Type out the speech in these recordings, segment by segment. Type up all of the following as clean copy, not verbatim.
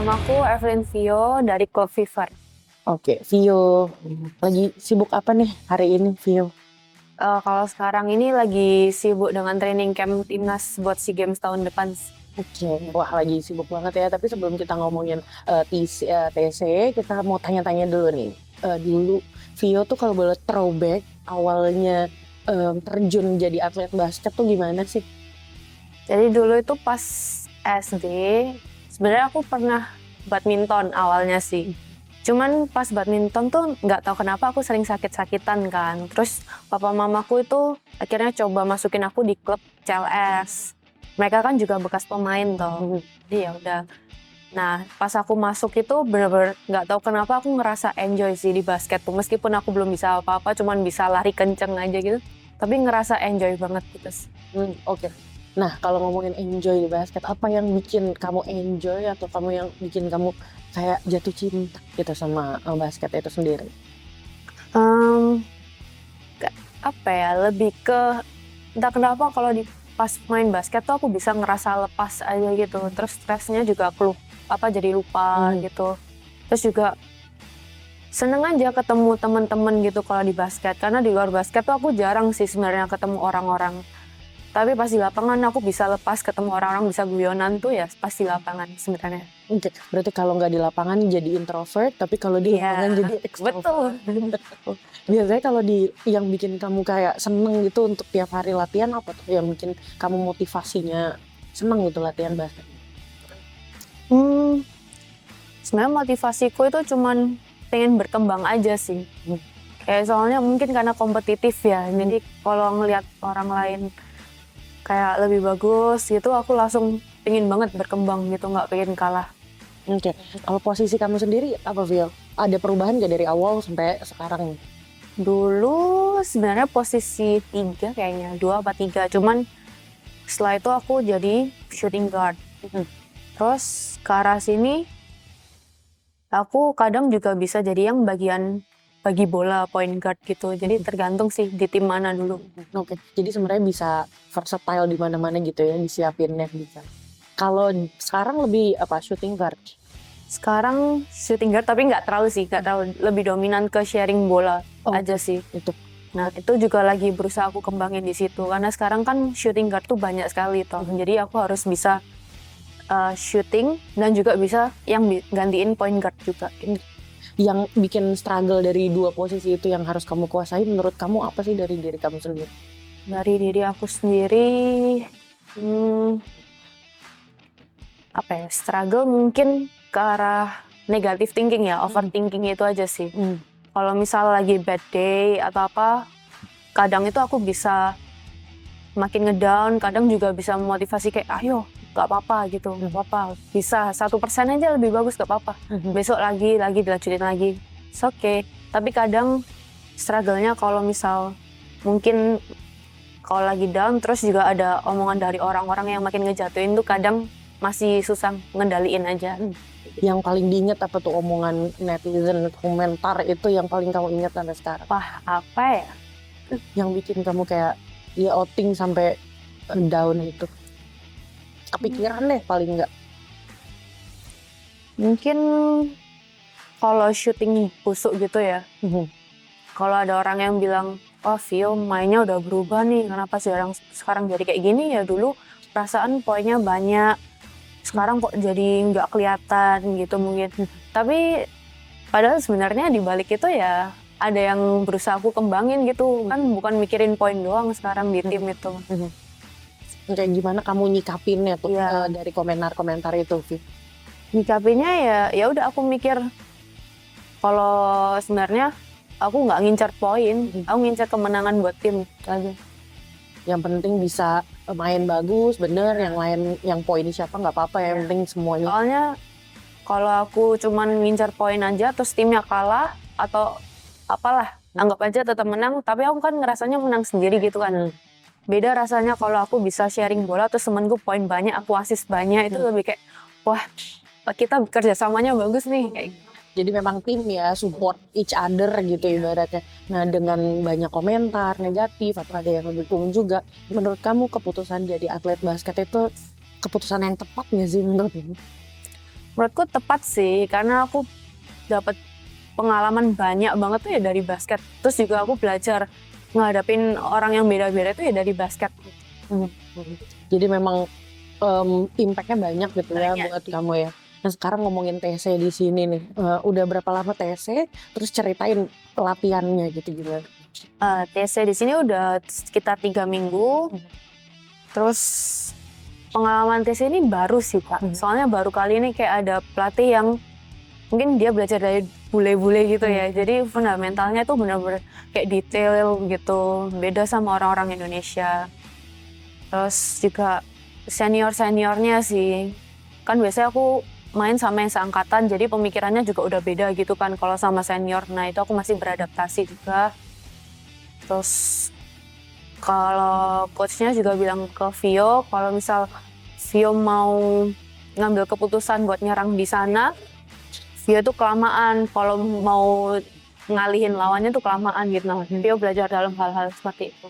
Namaku Evelyn Vio dari Klub Fever. Oke, Vio, lagi sibuk apa nih hari ini, Vio? Kalau sekarang ini lagi sibuk dengan training camp timnas buat SEA Games tahun depan. Oke, wah lagi sibuk banget ya. Tapi sebelum kita ngomongin TC, kita mau tanya-tanya dulu nih. Dulu Vio tuh kalau boleh throwback awalnya terjun jadi atlet basket tuh gimana sih? Jadi dulu itu pas SD, sebenarnya aku pernah badminton awalnya sih. Cuman pas badminton tuh nggak tahu kenapa aku sering sakit-sakitan kan. Terus papa mamaku itu akhirnya coba masukin aku di klub CLS. Mereka kan juga bekas pemain toh. Jadi ya udah. Nah pas aku masuk itu bener-bener nggak tahu kenapa aku ngerasa enjoy sih di basket tuh. Meskipun aku belum bisa apa-apa, cuman bisa lari kenceng aja gitu. Tapi ngerasa enjoy banget gitu. Oke. Nah, kalau ngomongin enjoy di basket, apa yang bikin kamu enjoy atau kamu yang bikin kamu kayak jatuh cinta gitu sama basket itu sendiri? Em, Apa ya, lebih ke entah kenapa kalau di pas main basket tuh aku bisa ngerasa lepas aja gitu. Terus stresnya juga aku jadi lupa gitu. Terus juga seneng aja ketemu teman-teman gitu kalau di basket, karena di luar basket tuh aku jarang sih sebenarnya ketemu orang-orang. Tapi pas di lapangan aku bisa lepas ketemu orang-orang, bisa guyonan tuh ya pas di lapangan sebenarnya. Oke, berarti kalau nggak di lapangan jadi introvert, tapi kalau di lapangan jadi extrovert. Betul. Biasanya kalau yang bikin kamu kayak seneng gitu untuk tiap hari latihan apa tuh yang bikin kamu motivasinya seneng gitu latihan basket? Sebenarnya motivasiku itu cuman pengen berkembang aja sih. Kayak soalnya mungkin karena kompetitif ya. Jadi kalau ngelihat orang lain kayak lebih bagus gitu, aku langsung pengen banget berkembang gitu, nggak pengen kalah. Oke, kalau posisi kamu sendiri apa, Vil? Ada perubahan nggak dari awal sampai sekarang? Dulu sebenarnya posisi 3 kayaknya, 2 apa 3. Cuman setelah itu aku jadi shooting guard. Terus ke arah sini aku kadang juga bisa jadi yang bagian bagi bola, point guard gitu. Jadi tergantung sih di tim mana dulu. Oke, jadi sebenarnya bisa versatile di mana-mana gitu ya, disiapinnya bisa. Kalau sekarang lebih apa, shooting guard? Sekarang shooting guard tapi nggak terlalu sih, nggak terlalu, lebih dominan ke sharing bola aja sih. Itu. Nah itu juga lagi berusaha aku kembangin di situ, karena sekarang kan shooting guard tuh banyak sekali toh. Jadi aku harus bisa shooting dan juga bisa yang gantiin point guard juga. Yang bikin struggle dari dua posisi itu yang harus kamu kuasai, menurut kamu apa sih dari diri kamu sendiri? Dari diri aku sendiri, apa ya, struggle mungkin ke arah negative thinking ya, overthinking itu aja sih. Kalau misal lagi bad day atau apa, kadang itu aku bisa makin ngedown, kadang juga bisa memotivasi kayak ayo gak apa-apa gitu, gak apa-apa, bisa 1% aja lebih bagus, gak apa-apa, besok lagi dilanjutin lagi, it's okay. Tapi kadang struggle-nya kalau misal mungkin kalau lagi down terus juga ada omongan dari orang-orang yang makin ngejatuhin tuh kadang masih susah ngendaliin aja. Yang paling diingat apa tuh omongan netizen, komentar itu yang paling kamu ingat sampai sekarang? Wah, apa ya? Yang bikin kamu kayak ya outing sampai down itu? Kepikiran deh paling enggak. Mungkin kalau syuting busuk gitu ya. Kalau ada orang yang bilang, oh Vio mainnya udah berubah nih, kenapa sekarang jadi kayak gini ya, dulu perasaan poinnya banyak, sekarang kok jadi nggak kelihatan gitu mungkin. Tapi padahal sebenarnya di balik itu ya ada yang berusaha aku kembangin gitu, kan bukan mikirin poin doang sekarang di tim itu. Kayak gimana kamu nyikapinnya tuh dari komentar-komentar itu, Vi? Nyikapinnya ya udah aku mikir kalau sebenarnya aku nggak ngincar poin, aku ngincar kemenangan buat tim aja. Yang penting bisa main bagus, bener. Yang lain, yang poin siapa nggak apa-apa, yang penting semuanya. Soalnya kalau aku cuman ngincar poin aja terus timnya kalah atau apalah, anggap aja tetap menang, tapi aku kan ngerasanya menang sendiri gitu kan. Beda rasanya kalau aku bisa sharing bola terus temenku poin banyak, aku assist banyak, itu lebih kayak wah kita kerjasamanya bagus nih kayak. Jadi memang tim ya, support each other gitu ibaratnya. Nah dengan banyak komentar negatif atau ada yang mendukung juga, menurut kamu keputusan jadi atlet basket itu keputusan yang tepat nggak sih menurutmu? Menurutku tepat sih, karena aku dapat pengalaman banyak banget tuh ya dari basket. Terus juga aku belajar ngadapin orang yang beda-beda tuh ya dari basket. Jadi memang impact-nya banyak gitu ya Banyak. buat kamu ya. Nah sekarang ngomongin TC di sini nih, udah berapa lama TC? Terus ceritain latihannya gitu gimana? TC di sini udah sekitar 3 minggu. Terus pengalaman TC ini baru sih Kak. Soalnya baru kali ini kayak ada pelatih yang mungkin dia belajar dari bule-bule gitu ya. Jadi fundamentalnya tuh benar-benar kayak detail gitu. Beda sama orang-orang Indonesia. Terus juga senior-seniornya sih. Kan biasanya aku main sama yang seangkatan, jadi pemikirannya juga udah beda gitu kan kalau sama senior. Nah itu aku masih beradaptasi juga. Terus kalau coachnya juga bilang ke Vio, kalau misal Vio mau ngambil keputusan buat nyerang di sana, Vio tuh kelamaan. Kalau mau ngalihin lawannya tuh kelamaan gitu. Nah, Vio belajar dalam hal-hal seperti itu.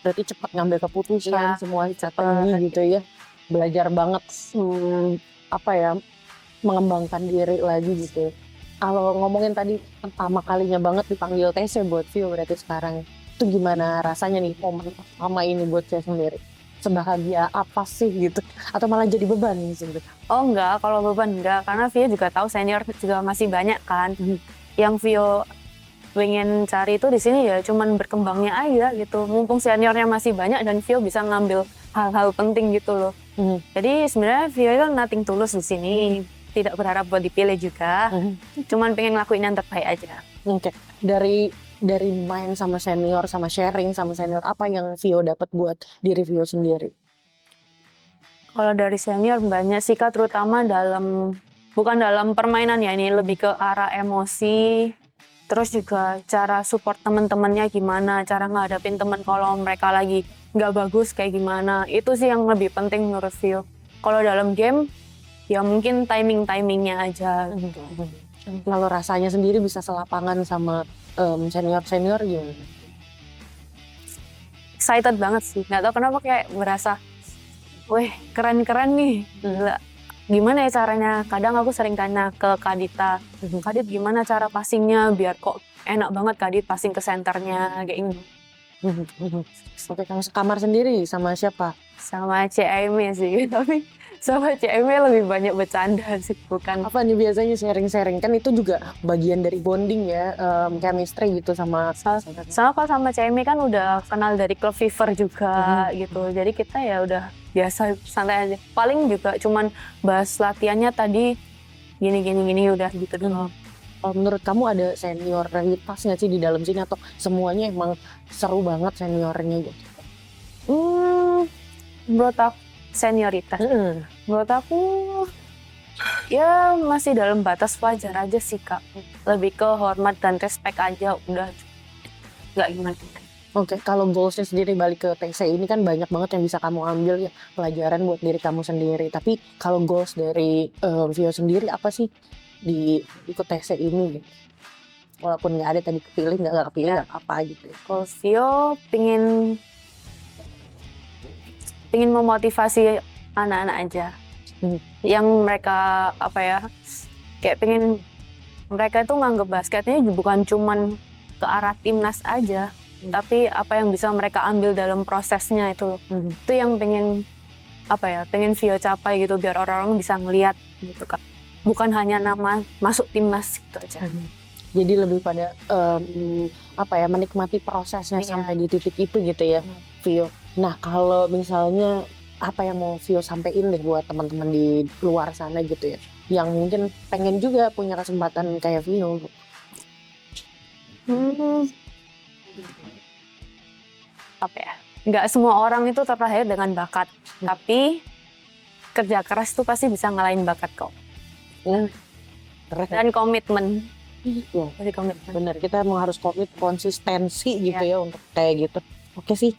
Berarti cepat ngambil keputusan, Iya, semua strategi gitu ya. Belajar banget apa ya, mengembangkan diri lagi gitu. Kalau ngomongin tadi pertama kalinya banget dipanggil TC buat Vio berarti sekarang. Itu gimana rasanya nih momen pertama ini buat saya sendiri? Sebahagia apa sih gitu? Atau malah jadi beban gitu? Oh enggak, kalau beban enggak, karena Vio juga tahu senior juga masih banyak kan. Yang Vio pengen cari itu di sini ya cuman berkembangnya aja gitu. Mumpung seniornya masih banyak dan Vio bisa ngambil hal-hal penting gitu loh. Jadi sebenarnya Vio itu nothing tulus di sini. Tidak berharap buat dipilih juga. Cuman pengen ngelakuin yang terbaik aja. Oke. Dari main sama senior, sama sharing sama senior, apa yang Vio dapat buat diri Vio sendiri? Kalau dari senior banyak sih Kak, terutama bukan dalam permainan ya, ini lebih ke arah emosi. Terus juga cara support teman-temannya gimana, cara ngadapin teman kalau mereka lagi nggak bagus kayak gimana. Itu sih yang lebih penting menurut Vio. Kalau dalam game, ya mungkin timing-timingnya aja gitu. Kalau rasanya sendiri bisa selapangan sama senior-senior gimana? Excited banget sih, nggak tahu kenapa kayak berasa, weh keren-keren nih. Gila. Gimana ya caranya? Kadang aku sering tanya ke Kadita, Kadit gimana cara passingnya biar kok enak banget Kadit passing ke senternya kayak gitu. Oke, kamu sekamar sendiri sama siapa? Sama CM sih, tapi sama CM lebih banyak bercanda sih, bukan. Apa nih biasanya sharing-sharing? Kan itu juga bagian dari bonding ya, chemistry gitu sama Sama kalau sama CM kan udah kenal dari Club Fever juga gitu, jadi kita ya udah biasa santai aja. Paling juga cuman bahas latihannya tadi gini udah gitu doang. Menurut kamu ada senioritas nggak sih di dalam sini atau semuanya emang seru banget seniornya gitu? Menurut aku senioritas. Menurut aku ya masih dalam batas wajar aja sih Kak. Lebih ke hormat dan respect aja udah, nggak gimana. Oke, kalau goalsnya sendiri balik ke TC ini kan banyak banget yang bisa kamu ambil ya pelajaran buat diri kamu sendiri. Tapi kalau goals dari Vio sendiri apa sih di ikut TC ini? Gitu? Walaupun nggak ada tadi kepilih nggak kepilih nggak apa gitu. Kalau Vio pingin memotivasi anak-anak aja, yang mereka apa ya, kayak pengen mereka itu nganggep basketnya bukan cuman ke arah timnas aja, tapi apa yang bisa mereka ambil dalam prosesnya itu. Itu yang pengen apa ya, pengen Vio capai gitu biar orang-orang bisa ngelihat gitu Kak. Bukan hanya nama masuk timnas gitu aja. Jadi lebih pada apa ya, menikmati prosesnya sampai di titik itu gitu ya, Vio. Nah kalau misalnya apa yang mau Vio sampein deh buat teman-teman di luar sana gitu ya, yang mungkin pengen juga punya kesempatan kayak Vio. Apa ya? Nggak semua orang itu terlahir dengan bakat, tapi kerja keras tuh pasti bisa ngalahin bakat kok. Dan komitmen. Bener, kita emang harus komit konsistensi gitu ya untuk kayak gitu. Oke sih,